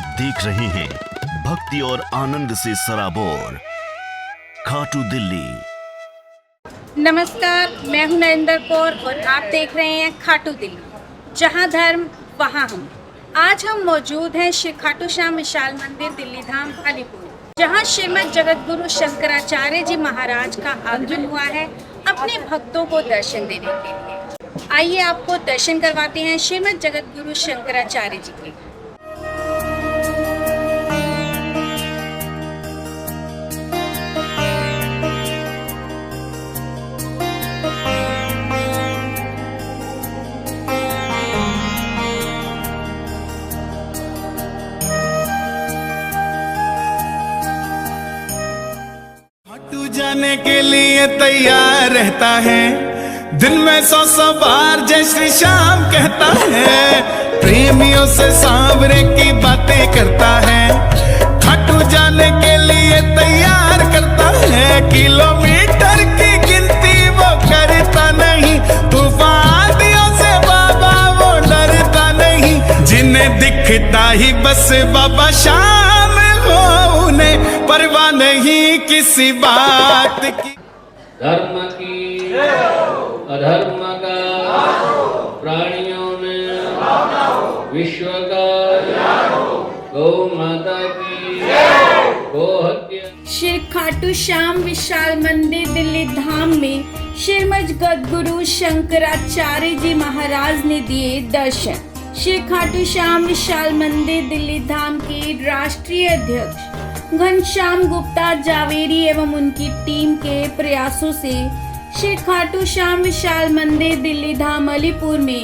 आप देख रहे हैं भक्ति और आनंद से सराबोर खाटू दिल्ली। नमस्कार, मैं हूं नरेंद्र कौर और आप देख रहे हैं खाटू दिल्ली, जहां धर्म वहां हम। आज हम मौजूद हैं श्री खाटू श्याम विशाल मंदिर दिल्ली धाम अलीपुर, जहां श्रीमद जगत गुरु शंकराचार्य जी महाराज का आगमन हुआ है अपने भक्तों को दर्शन देने के लिए। आइए आपको दर्शन करवाते हैं श्रीमद जगत गुरु शंकराचार्य जी के। खाटू जाने के लिए तैयार रहता है, दिन में 100 बार जय श्री श्याम कहता है, प्रेमियों से सांवरे की बातें करता है। खाटू जाने के लिए तैयार करता है, किलोमीटर की गिनती वो करता नहीं, तूफानियों से बाबा वो डरता नहीं, जिन्हें दिखता ही बस बाबा शामिल हो, उन्हें परवाह नहीं किसी बात की। धर्म की अधर्म का प्राणियों में विश्व का गौ माता की गौ हत्या। श्री खाटू श्याम विशाल मंदिर दिल्ली धाम में श्रीमद जगत गुरु शंकराचार्य जी महाराज ने दिए दर्शन। श्री खाटू श्याम विशाल मंदिर दिल्ली धाम के राष्ट्रीय अध्यक्ष घनश्याम गुप्ता जावेरी एवं उनकी टीम के प्रयासों से श्री खाटू श्याम विशाल मंदिर दिल्ली धाम अलीपुर में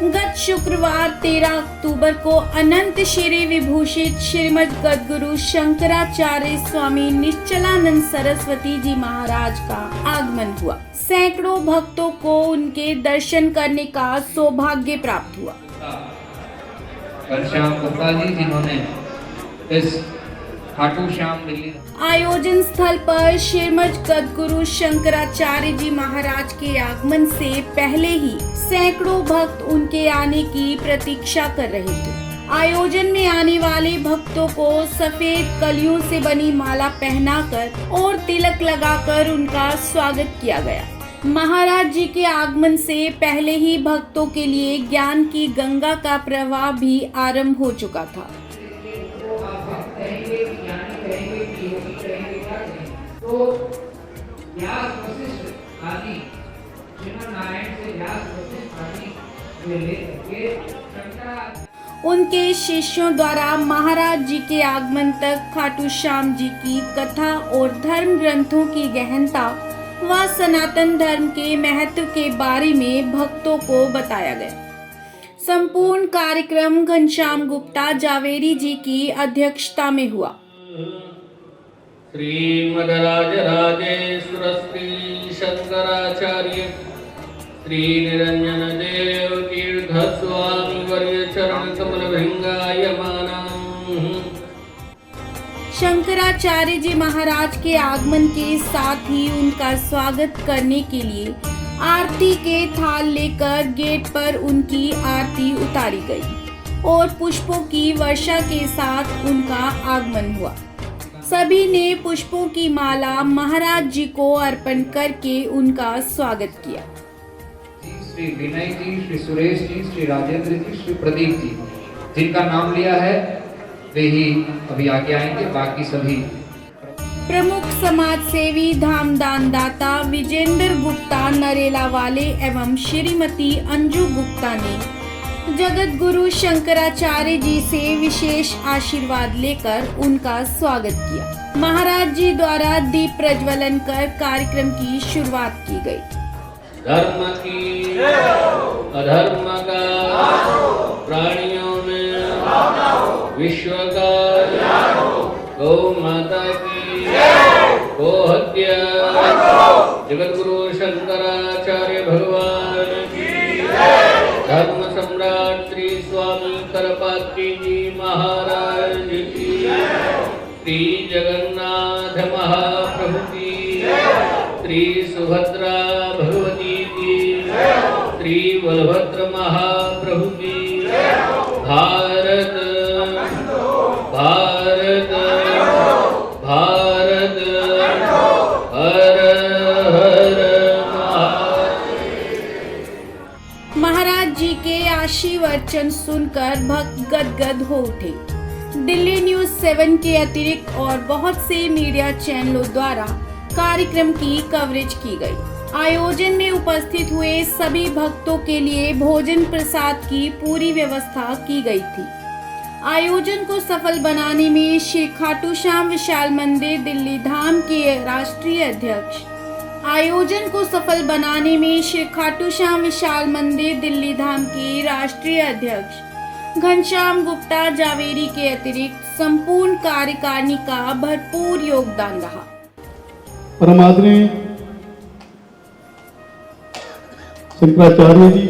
गत शुक्रवार 13 अक्टूबर को अनंत श्री विभूषित श्रीमद जगत गुरु शंकराचार्य स्वामी निश्चलानंद सरस्वती जी महाराज का आगमन हुआ। सैकड़ों भक्तों को उनके दर्शन करने का सौभाग्य प्राप्त हुआ। घनश्याम गुप्ता जी जिन्होंने इस खाटू श्याम दिल्ली आयोजन स्थल पर श्रीमद जगत गुरु शंकराचार्य जी महाराज के आगमन से पहले ही सैकड़ों भक्त उनके आने की प्रतीक्षा कर रहे थे। आयोजन में आने वाले भक्तों को सफेद कलियों से बनी माला पहनाकर और तिलक लगाकर उनका स्वागत किया गया। महाराज जी के आगमन से पहले ही भक्तों के लिए ज्ञान की गंगा का प्रवाह भी आरंभ हो चुका था। तो व्यास वशिष्ठ आदि श्रीमन नारायण से व्यास वशिष्ठ आदि लेकर उनके शिष्यों द्वारा महाराज जी के आगमन तक खाटू श्याम जी की कथा और धर्म ग्रंथों की गहनता व सनातन धर्म के महत्व के बारे में भक्तों को बताया गया। संपूर्ण कार्यक्रम घनश्याम गुप्ता जावेरी जी की अध्यक्षता में हुआ। श्रीमद्राजराजेश्वर श्री शंकराचार्य श्री निरंजन देव तीर्थ स्वामी वर्य चरण कमल भृंगायमाना। शंकराचार्य जी महाराज के आगमन के साथ ही उनका स्वागत करने के लिए आरती के थाल लेकर गेट पर उनकी आरती उतारी गई और पुष्पों की वर्षा के साथ उनका आगमन हुआ। सभी ने पुष्पों की माला महाराज जी को अर्पण करके उनका स्वागत किया। श्री विनय जी, श्री सुरेश जी, श्री राजेंद्र जी, श्री प्रदीप जी, जिनका नाम लिया है वे ही अभी आगे आएंगे। बाकी सभी प्रमुख समाज सेवी धामदान दाता विजेंद्र गुप्ता नरेला वाले एवं श्रीमती अंजू गुप्ता ने जगत गुरु शंकराचार्य जी से विशेष आशीर्वाद लेकर उनका स्वागत किया। महाराज जी द्वारा दीप प्रज्वलन कर कार्यक्रम की शुरुआत की गई। धर्म की अधर्म का प्राणियों में विश्व का गौ माता की गौ हत्या। जगत गुरु शंकराचार्य भगवान की धर्म सम्राट श्री स्वामी करपात्री जी महाराज की, श्री जगन्नाथ महाप्रभु की, श्री सुभद्रा भगवती की, श्री बलभद्र महाप्रभु की, भारत भारत भारत हर हर महाराज जी के आशीर्वचन सुनकर भक्त गदगद हो उठे। दिल्ली न्यूज 7 के अतिरिक्त और बहुत से मीडिया चैनलों द्वारा कार्यक्रम की कवरेज की गई। आयोजन में उपस्थित हुए सभी भक्तों के लिए भोजन प्रसाद की पूरी व्यवस्था की गई थी। आयोजन को सफल बनाने में श्री खाटू श्याम विशाल मंदिर दिल्ली धाम के राष्ट्रीय अध्यक्ष आयोजन को सफल बनाने में श्री खाटू श्याम विशाल मंदिर दिल्ली धाम के राष्ट्रीय अध्यक्ष घनश्याम गुप्ता जावेरी के अतिरिक्त संपूर्ण कार्यकारिणी का भरपूर योगदान रहा। परम आदरणीय शंकराचार्य जी,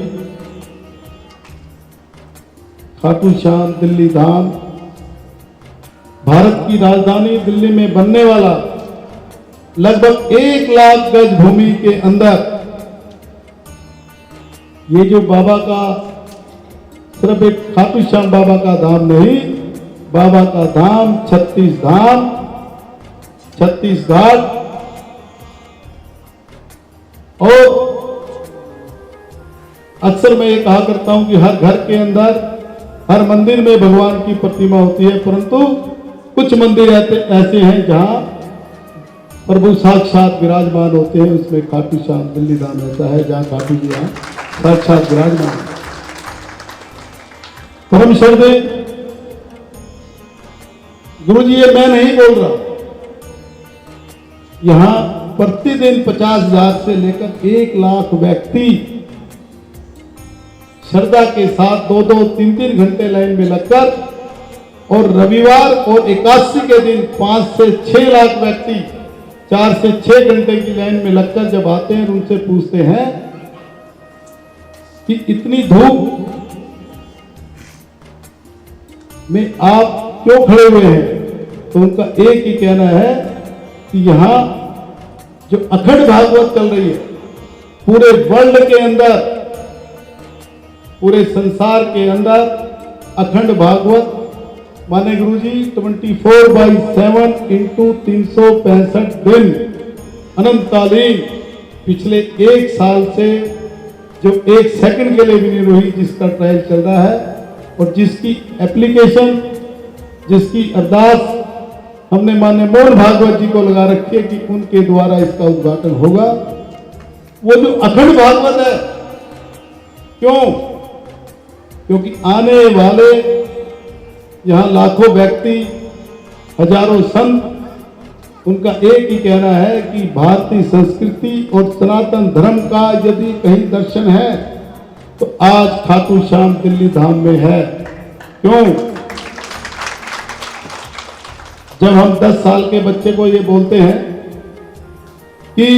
खाटू श्याम दिल्ली धाम भारत की राजधानी दिल्ली में बनने वाला लगभग 1 लाख गज भूमि के अंदर ये जो बाबा का सिर्फ एक खाटू श्याम बाबा का धाम नहीं, बाबा का धाम 36 धाम 36 घाट और अक्सर मैं ये कहा करता हूं कि हर घर के अंदर हर मंदिर में भगवान की प्रतिमा होती है, परंतु कुछ मंदिर ऐसे हैं जहां प्रभु साक्षात विराजमान होते हैं। उसमें खाटू श्याम दिल्ली धाम ऐसा है जहां खाटू जी यहाँ साक्षात विराजमान है। परम श्रद्धेय गुरु जी, ये मैं नहीं बोल रहा, यहां प्रतिदिन 50,000 से लेकर 1 लाख व्यक्ति श्रद्धा के साथ 2-2, 3-3 घंटे लाइन में लगकर और रविवार और एकादशी के दिन 5 से 6 लाख व्यक्ति 4 से 6 घंटे की लाइन में लगकर जब आते हैं, उनसे पूछते हैं कि इतनी धूप में आप क्यों खड़े हुए हैं, तो उनका एक ही कहना है कि यहां जो अखंड भागवत चल रही है पूरे वर्ल्ड के अंदर, पूरे संसार के अंदर अखंड भागवत माने गुरुजी 24/7 इंटू 365 दिन अनंतकालीन पिछले 1 साल से जो 1 सेकंड के लिए भी नहीं रुकी, जिसका ट्रायल चल रहा है और जिसकी एप्लीकेशन, जिसकी अरदास हमने मान्य मोहन भागवत जी को लगा रखी है कि उनके द्वारा इसका उद्घाटन होगा। वो जो अखंड भागवत है, क्यों? क्योंकि आने वाले यहां लाखों व्यक्ति, हजारों संत, उनका एक ही कहना है कि भारतीय संस्कृति और सनातन धर्म का यदि कहीं दर्शन है तो आज खाटू श्याम दिल्ली धाम में है। क्यों? जब हम 10 साल के बच्चे को ये बोलते हैं कि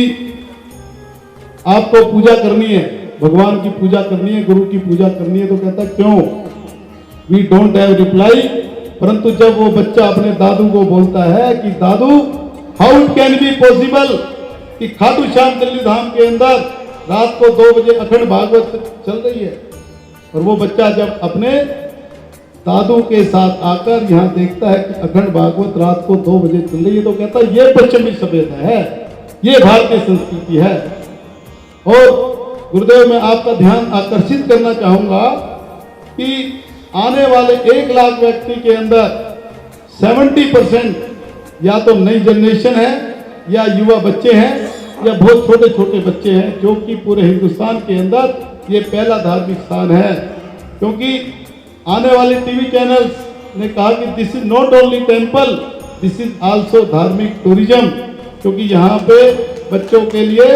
आपको पूजा करनी है, भगवान की पूजा करनी है, गुरु की पूजा करनी है, तो कहता क्यों? We don't have reply. परंतु जब वो बच्चा अपने दादू को बोलता है कि दादू how it can be possible कि खाटू श्याम दिल्ली धाम के अंदर रात को 2 बजे अखंड भागवत चल रही है, और वो बच्चा जब अपने दादू के साथ आकर यहाँ देखता है कि अखंड भागवत रात को 2 बजे चल रही है, तो कहता है ये पश्चिमी सभ्यता है, ये भारतीय संस्कृति है। और गुरुदेव, मैं आपका ध्यान आकर्षित करना चाहूंगा कि आने वाले 1 लाख व्यक्ति के अंदर 70% या तो नई जनरेशन है, या युवा बच्चे हैं, या बहुत छोटे छोटे बच्चे हैं, जो कि पूरे हिंदुस्तान के अंदर ये पहला धार्मिक स्थान है। क्योंकि आने वाले टीवी चैनल्स ने कहा कि this is not only temple, this is also धार्मिक टूरिज्म, क्योंकि यहाँ पे बच्चों के लिए,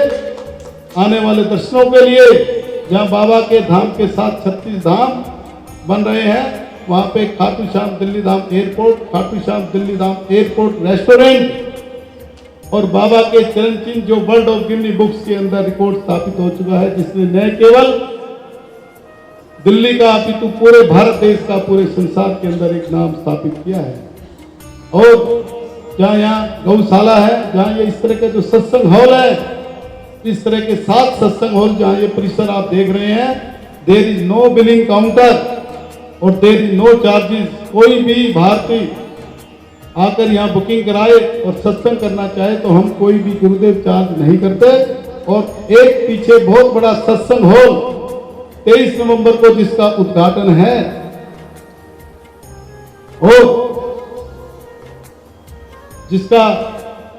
आने वाले दर्शनों के लिए, जहाँ बाबा के धाम के साथ 36 धाम बन रहे हैं, वहाँ पे खाटू श्याम दिल्ली धाम एयरपोर्ट, खाटू श्याम दिल्ली धाम एयरपोर्ट रेस्टोरेंट और बाबा के चरण चिन्ह जो वर्ल्ड ऑफ गिनीज बुक्स के अंदर रिकॉर्ड स्थापित हो चुका है, जिसने न केवल दिल्ली का अपितु पूरे भारत देश का, पूरे संसार के अंदर एक नाम स्थापित किया है। और जहाँ यहाँ गौशाला है, जहाँ ये इस तरह के जो सत्संग हॉल है, इस तरह के 7 सत्संग हॉल जहाँ ये परिसर आप देख रहे हैं, there is no billing counter और देयर इज नो चार्जेस। कोई भी भारतीय आकर यहाँ बुकिंग कराए और सत्संग करना चाहे तो हम कोई भी गुरुदेव चार्ज नहीं करते। और एक पीछे बहुत बड़ा सत्संग हॉल 23 नवंबर को जिसका उद्घाटन है, और जिसका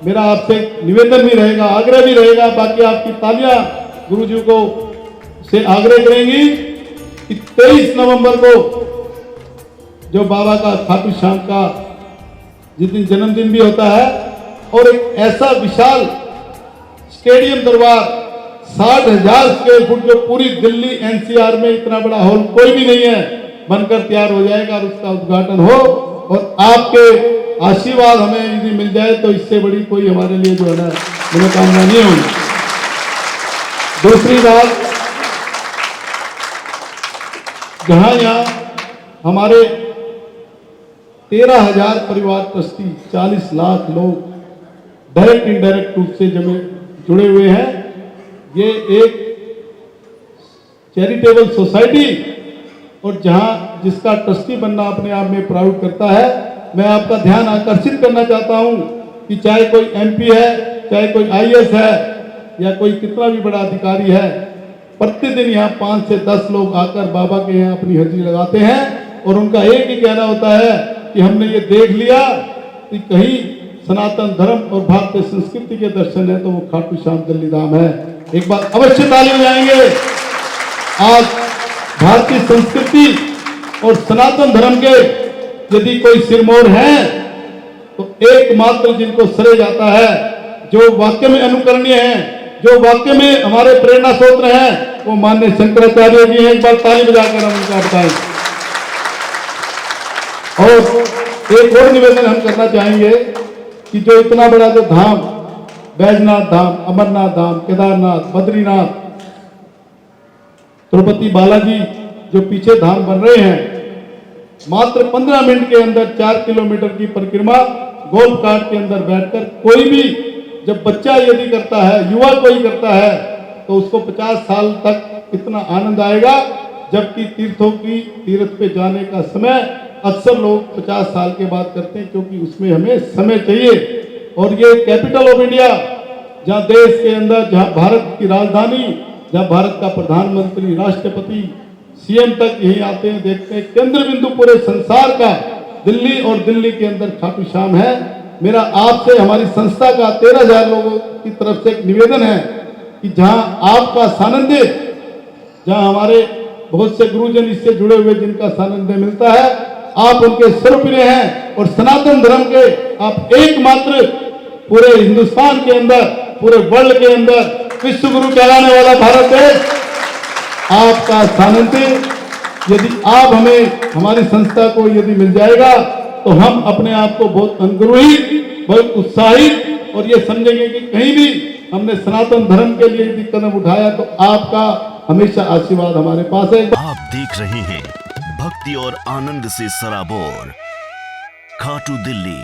मेरा आपसे निवेदन भी रहेगा, आग्रह भी रहेगा, बाकी आपकी तालियां गुरुजी को से आग्रह करेंगी कि 23 नवंबर को जो बाबा का खाटू श्याम का जिस दिन जन्मदिन भी होता है, और एक ऐसा विशाल स्टेडियम दरबार 60,000 स्क्वायर फुट जो पूरी दिल्ली एनसीआर में इतना बड़ा हॉल कोई भी नहीं है, बनकर तैयार हो जाएगा और उसका उद्घाटन हो। और आपके आशीर्वाद हमें यदि मिल जाए तो इससे बड़ी कोई हमारे लिए जो है ना मनोकामना नहीं होगी। दूसरी बात, जहां यहाँ हमारे 13,000 परिवार ट्रस्टी, 40 लाख लोग डायरेक्ट इनडायरेक्ट रूप से जुड़े हुए हैं, ये एक चैरिटेबल सोसाइटी और जहां जिसका ट्रस्टी बनना अपने आप में प्राउड करता है। मैं आपका ध्यान आकर्षित करना चाहता हूं कि चाहे कोई एमपी है, चाहे कोई आईएएस है, या कोई कितना भी बड़ा अधिकारी है, प्रतिदिन यहाँ 5 से 10 लोग आकर बाबा के यहाँ अपनी हाजिरी लगाते हैं और उनका एक ही कहना होता है कि हमने ये देख लिया कि कहीं सनातन धर्म और भारतीय संस्कृति के दर्शन है तो वो खाटू श्याम दिल्ली धाम है। एक बार अवश्य ताली बजाएंगे। आज भारतीय संस्कृति और सनातन धर्म के यदि कोई सिरमौर हैं तो एकमात्र जिनको सरे जाता है, जो वाक्य में अनुकरणीय हैं, जो वाक्य में हमारे प्रेरणा स्रोत हैं, वो माननीय शंकराचार्य जी हैं। एक बार ताली बजाकर हम उनका बताएं। और एक और निवेदन हम करना चाहेंगे कि जो इतना बड़ा जो धाम, बैजनाथ धाम, अमरनाथ धाम, केदारनाथ, बद्रीनाथ, तिरुपति बालाजी जो पीछे धाम बन रहे हैं, मात्र 15 मिनट के अंदर 4 किलोमीटर की परिक्रमा गोल्फ कार्ट के अंदर बैठकर कोई भी, जब बच्चा यदि करता है, युवा कोई करता है, तो उसको 50 साल तक कितना आनंद आएगा। जबकि तीर्थ पे जाने का समय अक्सर लोग 50 साल के बाद करते हैं, क्योंकि उसमें हमें समय चाहिए। और ये कैपिटल ऑफ इंडिया, जहाँ देश के अंदर, जहाँ भारत की राजधानी, जहाँ भारत का प्रधानमंत्री, राष्ट्रपति, सीएम तक यही आते हैं, देखते हैं। केंद्र बिंदु पूरे संसार का दिल्ली, और दिल्ली के अंदर खाटू श्याम है। मेरा आपसे, हमारी संस्था का 13,000 लोगों की तरफ से एक निवेदन है कि जहाँ आपका सानिध्य, जहाँ हमारे बहुत से गुरुजन इससे जुड़े हुए जिनका सानिध्य मिलता है, आप उनके स्वरूप्रिय हैं और सनातन धर्म के आप एकमात्र पूरे हिंदुस्तान के अंदर, पूरे वर्ल्ड के अंदर विश्व गुरु कहलाने वाला भारत देश, आपका सानिध्य यदि आप हमें, हमारी संस्था को यदि मिल जाएगा तो हम अपने आप को बहुत अनुग्रहित, बहुत उत्साहित, और ये समझेंगे कि कहीं भी हमने सनातन धर्म के लिए यदि कदम उठाया तो आपका हमेशा आशीर्वाद हमारे पास है। आप देख रहे हैं भक्ति और आनंद से सराबोर खाटू दिल्ली।